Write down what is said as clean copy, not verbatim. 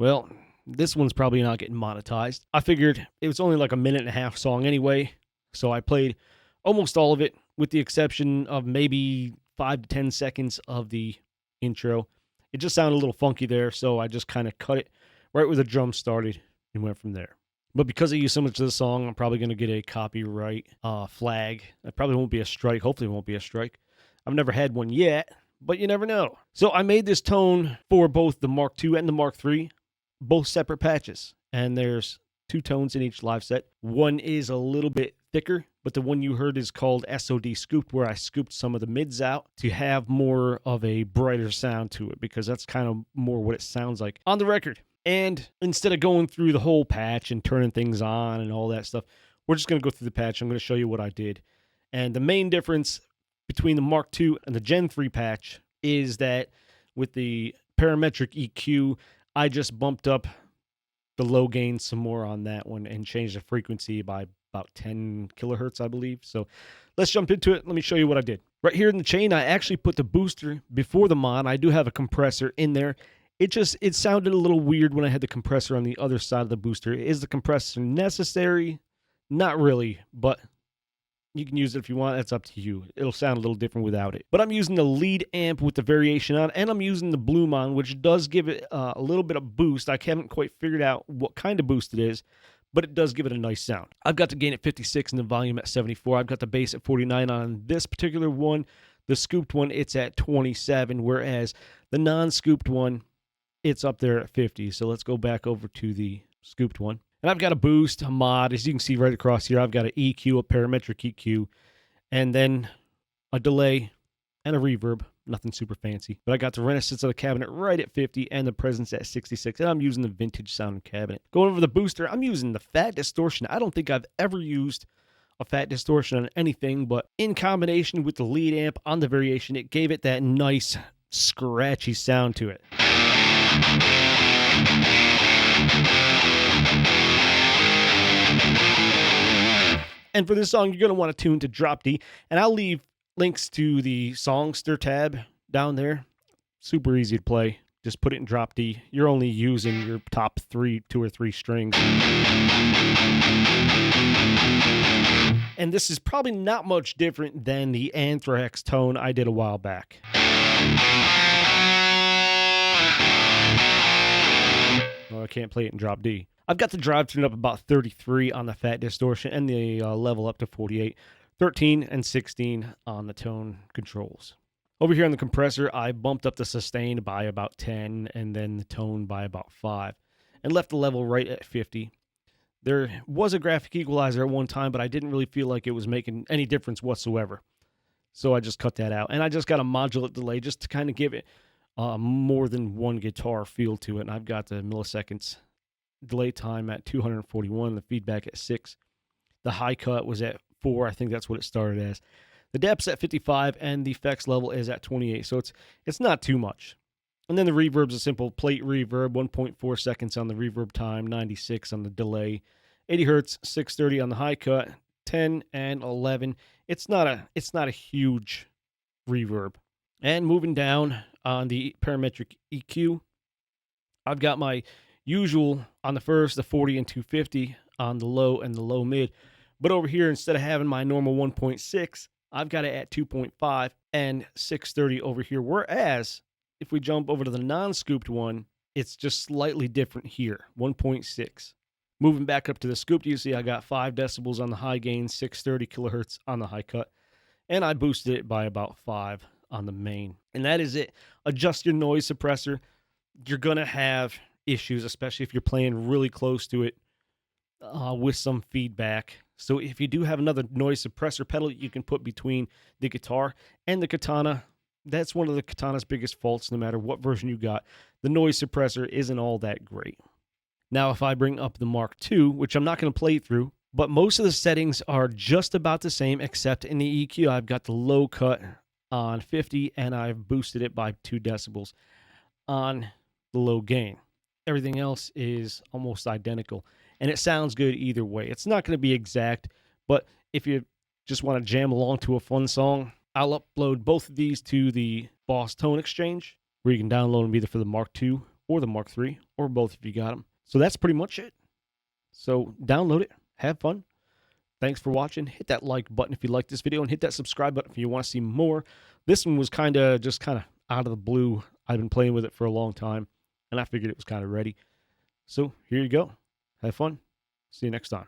Well, this one's probably not getting monetized. I figured it was only like a minute and a half song anyway, so I played almost all of it with the exception of maybe 5 to 10 seconds of the intro. It just sounded a little funky there, so I just kind of cut it right where the drum started and went from there. But because I use so much of the song, I'm probably going to get a copyright flag. It probably won't be a strike. Hopefully it won't be a strike. I've never had one yet, but you never know. So I made this tone for both the Mark II and the Mark III, both separate patches. And there's 2 tones in each live set. One is a little bit thicker, but the one you heard is called SOD Scooped, where I scooped some of the mids out to have more of a brighter sound to it, because that's kind of more what it sounds like on the record. And instead of going through the whole patch and turning things on and all that stuff, we're just going to go through the patch. I'm going to show you what I did. And the main difference between the Mark II and the Gen 3 patch is that with the parametric EQ, I just bumped up the low gain some more on that one and changed the frequency by about 10 kilohertz, I believe. So let's jump into it. Let me show you what I did. Right here in the chain, I actually put the booster before the mod. I do have a compressor in there. It sounded a little weird when I had the compressor on the other side of the booster. Is the compressor necessary? Not really, but you can use it if you want. That's up to you. It'll sound a little different without it. But I'm using the lead amp with the variation on, and I'm using the Bloom on, which does give it a little bit of boost. I haven't quite figured out what kind of boost it is, but it does give it a nice sound. I've got the gain at 56 and the volume at 74. I've got the bass at 49 on this particular one. The scooped one, it's at 27, whereas the non-scooped one, it's up there at 50. So let's go back over to the scooped one. And I've got a boost, a mod. As you can see right across here, I've got an EQ, a parametric EQ, and then a delay and a reverb. Nothing super fancy. But I got the Renaissance of the cabinet right at 50 and the Presence at 66. And I'm using the vintage sounding cabinet. Going over the booster, I'm using the Fat Distortion. I don't think I've ever used a Fat Distortion on anything, but in combination with the lead amp on the variation, it gave it that nice scratchy sound to it. And for this song, you're going to want to tune to drop D. And I'll leave links to the Songster tab down there. Super easy to play. Just put it in drop D. You're only using your top 2 or 3 strings. And this is probably not much different than the Anthrax tone I did a while back. Oh, I can't play it in drop D. I've got the drive tuned up about 33 on the Fat Distortion and the level up to 48, 13 and 16 on the tone controls. Over here on the compressor, I bumped up the sustain by about 10 and then the tone by about 5 and left the level right at 50. There was a graphic equalizer at one time, but I didn't really feel like it was making any difference whatsoever. So I just cut that out. And I just got a modulate delay just to kind of give it more than one guitar feel to it. And I've got the milliseconds delay time at 241, the feedback at 6. The high cut was at 4. I think that's what it started as. The depth's at 55, and the effects level is at 28. So it's not too much. And then the reverb's a simple plate reverb, 1.4 seconds on the reverb time, 96 on the delay, 80 hertz, 630 on the high cut, 10 and 11. It's not a huge reverb. And moving down on the parametric EQ, I've got my usual on the first, the 40 and 250 on the low and the low mid. But over here, instead of having my normal 1.6, I've got it at 2.5 and 630 over here. Whereas if we jump over to the non-scooped one, it's just slightly different here, 1.6. Moving back up to the scooped, you see I got 5 decibels on the high gain, 630 kilohertz on the high cut, and I boosted it by about 5 on the main. And that is it. Adjust your noise suppressor. You're going to have issues, especially if you're playing really close to it with some feedback. So if you do have another noise suppressor pedal you can put between the guitar and the Katana, that's one of the Katana's biggest faults no matter what version you got. The noise suppressor isn't all that great. Now if I bring up the Mark II, which I'm not going to play through, but most of the settings are just about the same except in the EQ. I've got the low cut on 50 and I've boosted it by 2 decibels on the low gain. Everything else is almost identical. And it sounds good either way. It's not going to be exact, but if you just want to jam along to a fun song, I'll upload both of these to the Boss Tone Exchange, where you can download them either for the Mark II or the Mark III, or both if you got them. So that's pretty much it. So download it, have fun. Thanks for watching. Hit that like button if you like this video, and hit that subscribe button if you want to see more. This one was kind of out of the blue. I've been playing with it for a long time, and I figured it was kind of ready. So here you go. Have fun. See you next time.